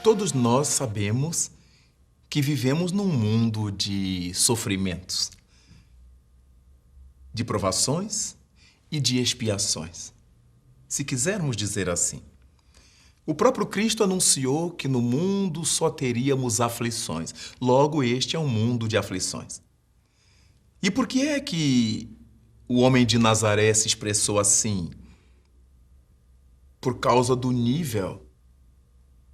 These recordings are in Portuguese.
Todos nós sabemos que vivemos num mundo de sofrimentos, de provações e de expiações, se quisermos dizer assim. O próprio Cristo anunciou que no mundo só teríamos aflições. Logo, este é um mundo de aflições. E por que é que o homem de Nazaré se expressou assim? Por causa do nível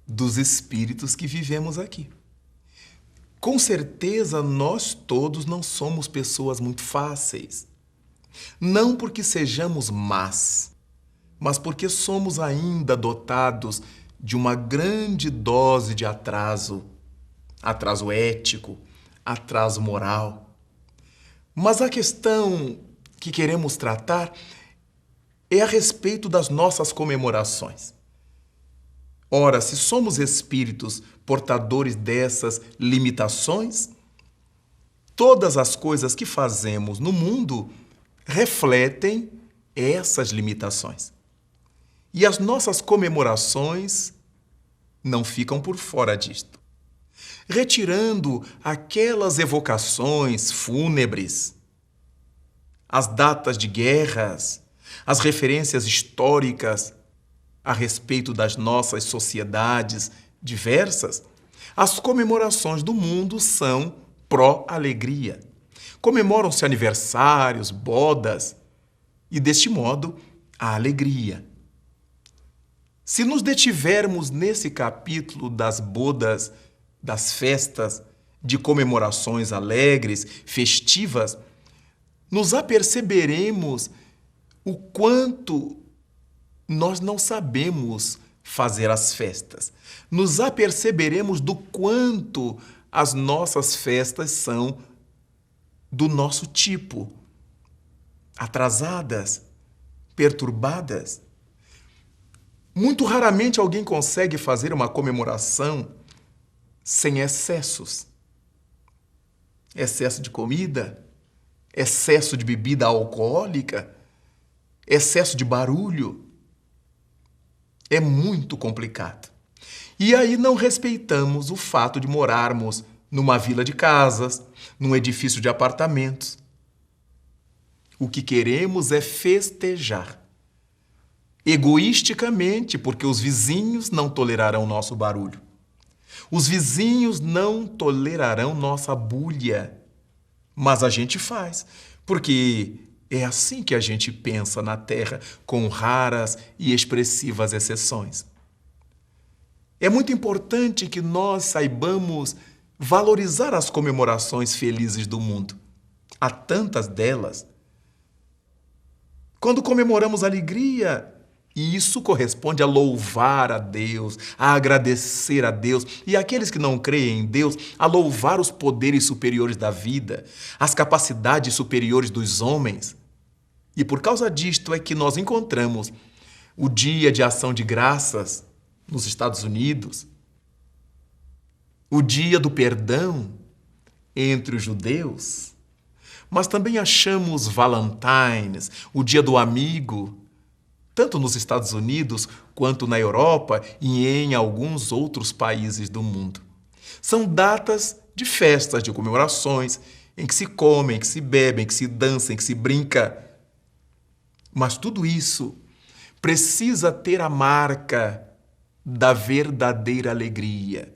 dos espíritos que vivemos aqui. Com certeza, nós todos não somos pessoas muito fáceis. Não porque sejamos más, mas porque somos ainda dotados de uma grande dose de atraso ético, atraso moral. Mas a questão que queremos tratar é a respeito das nossas comemorações. Ora, se somos espíritos portadores dessas limitações, todas as coisas que fazemos no mundo refletem essas limitações. E as nossas comemorações não ficam por fora disto. Retirando aquelas evocações fúnebres, as datas de guerras, as referências históricas a respeito das nossas sociedades diversas, as comemorações do mundo são pró-alegria. Comemoram-se aniversários, bodas, e deste modo, a alegria. Se nos detivermos nesse capítulo das bodas, das festas, de comemorações alegres, festivas, nos aperceberemos o quanto nós não sabemos fazer as festas. Nos aperceberemos do quanto as nossas festas são do nosso tipo, atrasadas, perturbadas. Muito raramente alguém consegue fazer uma comemoração sem excessos. Excesso de comida, excesso de bebida alcoólica, excesso de barulho. É muito complicado. E aí não respeitamos o fato de morarmos numa vila de casas, num edifício de apartamentos. O que queremos é festejar. Egoisticamente, porque os vizinhos não tolerarão nosso barulho. Os vizinhos não tolerarão nossa bulha. Mas a gente faz, porque é assim que a gente pensa na Terra, com raras e expressivas exceções. É muito importante que nós saibamos valorizar as comemorações felizes do mundo. Há tantas delas. Quando comemoramos alegria, e isso corresponde a louvar a Deus, a agradecer a Deus, e aqueles que não creem em Deus, a louvar os poderes superiores da vida, as capacidades superiores dos homens. E por causa disto é que nós encontramos o Dia de Ação de Graças nos Estados Unidos, o Dia do Perdão entre os judeus, mas também achamos Valentine's, o Dia do Amigo, tanto nos Estados Unidos quanto na Europa e em alguns outros países do mundo. São datas de festas, de comemorações, em que se come, em que se bebe, em que se dança, em que se brinca. Mas tudo isso precisa ter a marca da verdadeira alegria.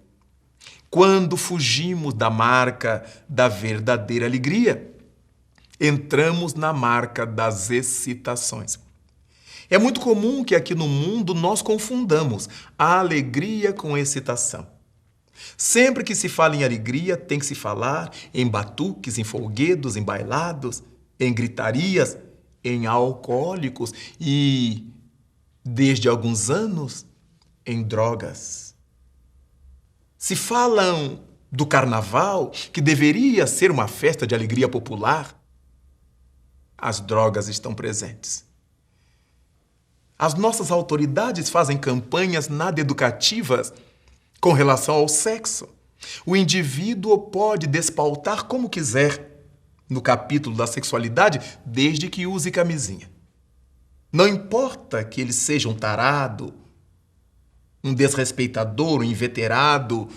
Quando fugimos da marca da verdadeira alegria, entramos na marca das excitações. É muito comum que aqui no mundo nós confundamos a alegria com excitação. Sempre que se fala em alegria, tem que se falar em batuques, em folguedos, em bailados, em gritarias, em alcoólicos e, desde alguns anos, em drogas. Se falam do carnaval, que deveria ser uma festa de alegria popular, as drogas estão presentes. As nossas autoridades fazem campanhas nada educativas com relação ao sexo. O indivíduo pode despautar como quiser no capítulo da sexualidade, desde que use camisinha. Não importa que ele seja um tarado, um desrespeitador, um inveterado,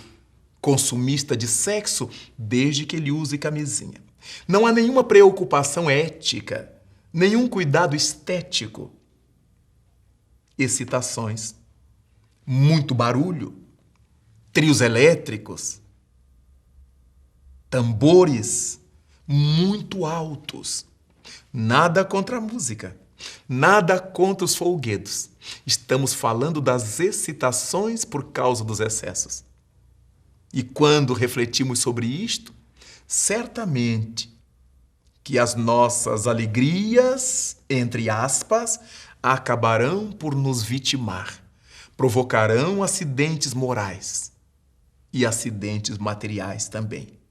consumista de sexo, desde que ele use camisinha. Não há nenhuma preocupação ética, nenhum cuidado estético. Excitações, muito barulho, trios elétricos, tambores muito altos. Nada contra a música, nada contra os folguedos. Estamos falando das excitações por causa dos excessos. E quando refletimos sobre isto, certamente que as nossas alegrias, entre aspas, acabarão por nos vitimar, provocarão acidentes morais e acidentes materiais também.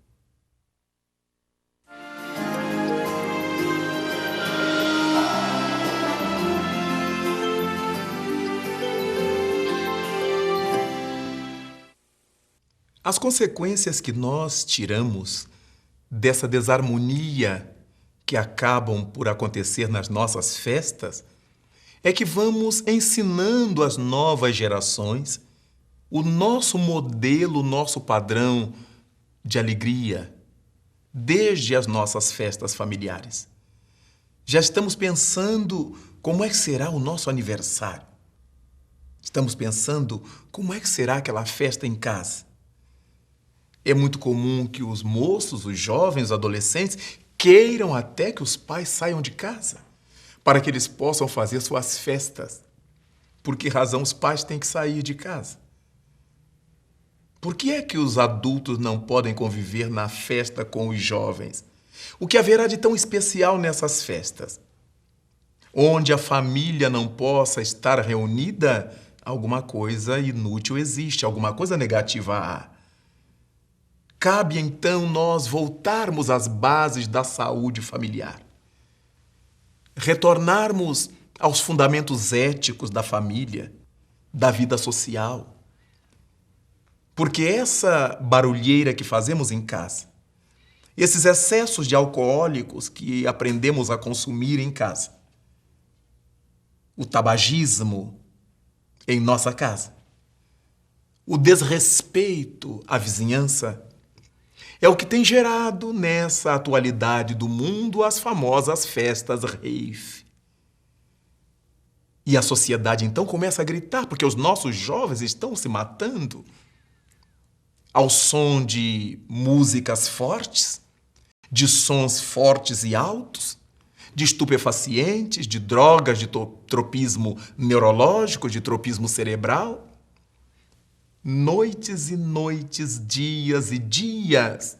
As consequências que nós tiramos dessa desarmonia que acabam por acontecer nas nossas festas é que vamos ensinando às novas gerações o nosso modelo, o nosso padrão de alegria, desde as nossas festas familiares. Já estamos pensando como é que será o nosso aniversário. Estamos pensando como é que será aquela festa em casa. É muito comum que os moços, os jovens, os adolescentes queiram até que os pais saiam de casa para que eles possam fazer suas festas. Por que razão os pais têm que sair de casa? Por que é que os adultos não podem conviver na festa com os jovens? O que haverá de tão especial nessas festas? Onde a família não possa estar reunida, alguma coisa inútil existe, alguma coisa negativa há. Cabe, então, nós voltarmos às bases da saúde familiar. Retornarmos aos fundamentos éticos da família, da vida social. Porque essa barulheira que fazemos em casa, esses excessos de alcoólicos que aprendemos a consumir em casa, o tabagismo em nossa casa, o desrespeito à vizinhança, é o que tem gerado nessa atualidade do mundo as famosas festas rave. E a sociedade então começa a gritar, porque os nossos jovens estão se matando ao som de músicas fortes, de sons fortes e altos, de estupefacientes, de drogas, de tropismo neurológico, de tropismo cerebral. Noites e noites, dias e dias.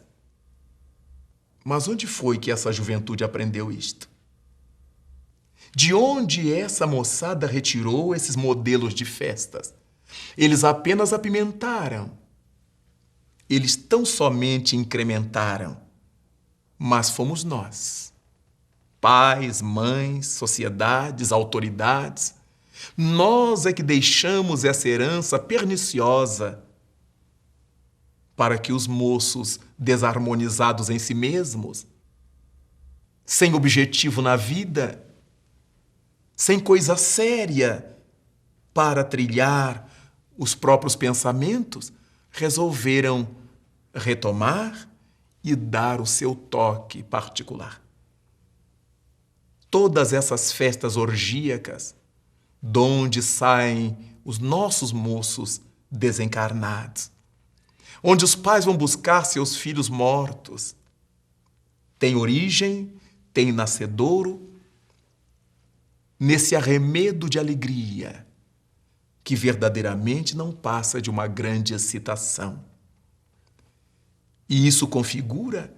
Mas onde foi que essa juventude aprendeu isto? De onde essa moçada retirou esses modelos de festas? Eles apenas apimentaram. Eles tão somente incrementaram. Mas fomos nós, pais, mães, sociedades, autoridades, nós é que deixamos essa herança perniciosa para que os moços desarmonizados em si mesmos, sem objetivo na vida, sem coisa séria para trilhar os próprios pensamentos, resolveram retomar e dar o seu toque particular. Todas essas festas orgíacas, de onde saem os nossos moços desencarnados, onde os pais vão buscar seus filhos mortos, tem origem, tem nascedouro, nesse arremedo de alegria, que verdadeiramente não passa de uma grande excitação. E isso configura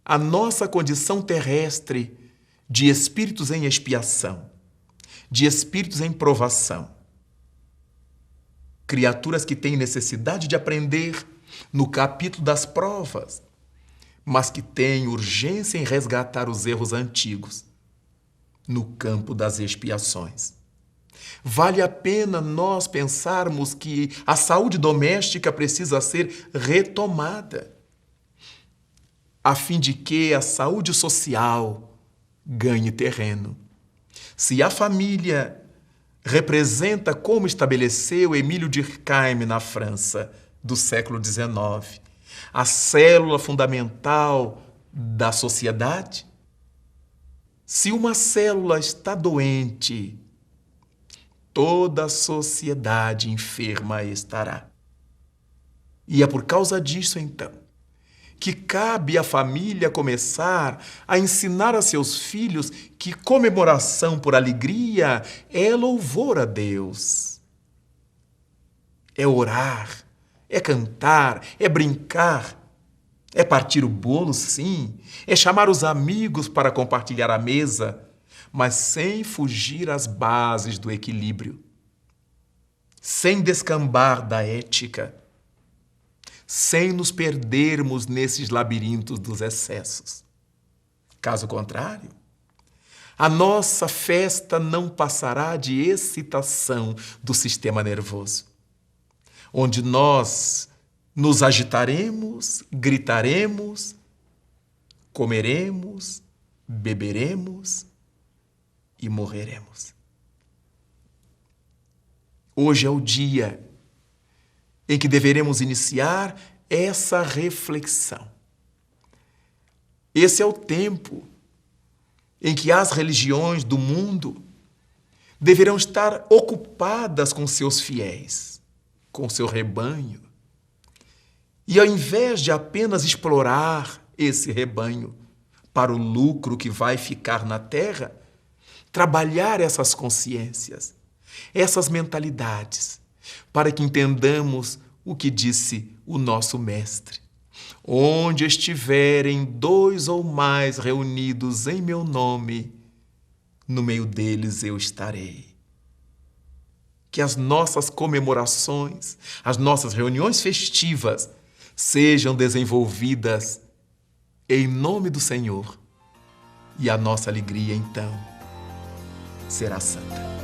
a nossa condição terrestre de espíritos em expiação, de espíritos em provação. Criaturas que têm necessidade de aprender no capítulo das provas, mas que têm urgência em resgatar os erros antigos no campo das expiações. Vale a pena nós pensarmos que a saúde doméstica precisa ser retomada, a fim de que a saúde social ganhe terreno. Se a família representa como estabeleceu Emílio Durkheim na França do século XIX. A célula fundamental da sociedade. Se uma célula está doente, toda a sociedade enferma estará. E é por causa disso, então, que cabe à família começar a ensinar a seus filhos que comemoração por alegria é louvor a Deus. É orar, é cantar, é brincar, é partir o bolo, sim, é chamar os amigos para compartilhar a mesa, mas sem fugir às bases do equilíbrio, sem descambar da ética, sem nos perdermos nesses labirintos dos excessos. Caso contrário, a nossa festa não passará de excitação do sistema nervoso, onde nós nos agitaremos, gritaremos, comeremos, beberemos e morreremos. Hoje é o dia em que deveremos iniciar essa reflexão. Esse é o tempo em que as religiões do mundo deverão estar ocupadas com seus fiéis, com seu rebanho. E ao invés de apenas explorar esse rebanho para o lucro que vai ficar na terra, trabalhar essas consciências, essas mentalidades, para que entendamos o que disse o nosso mestre. Onde estiverem 2 ou mais reunidos em meu nome, no meio deles eu estarei. Que as nossas comemorações, as nossas reuniões festivas sejam desenvolvidas em nome do Senhor. E a nossa alegria, então, será santa.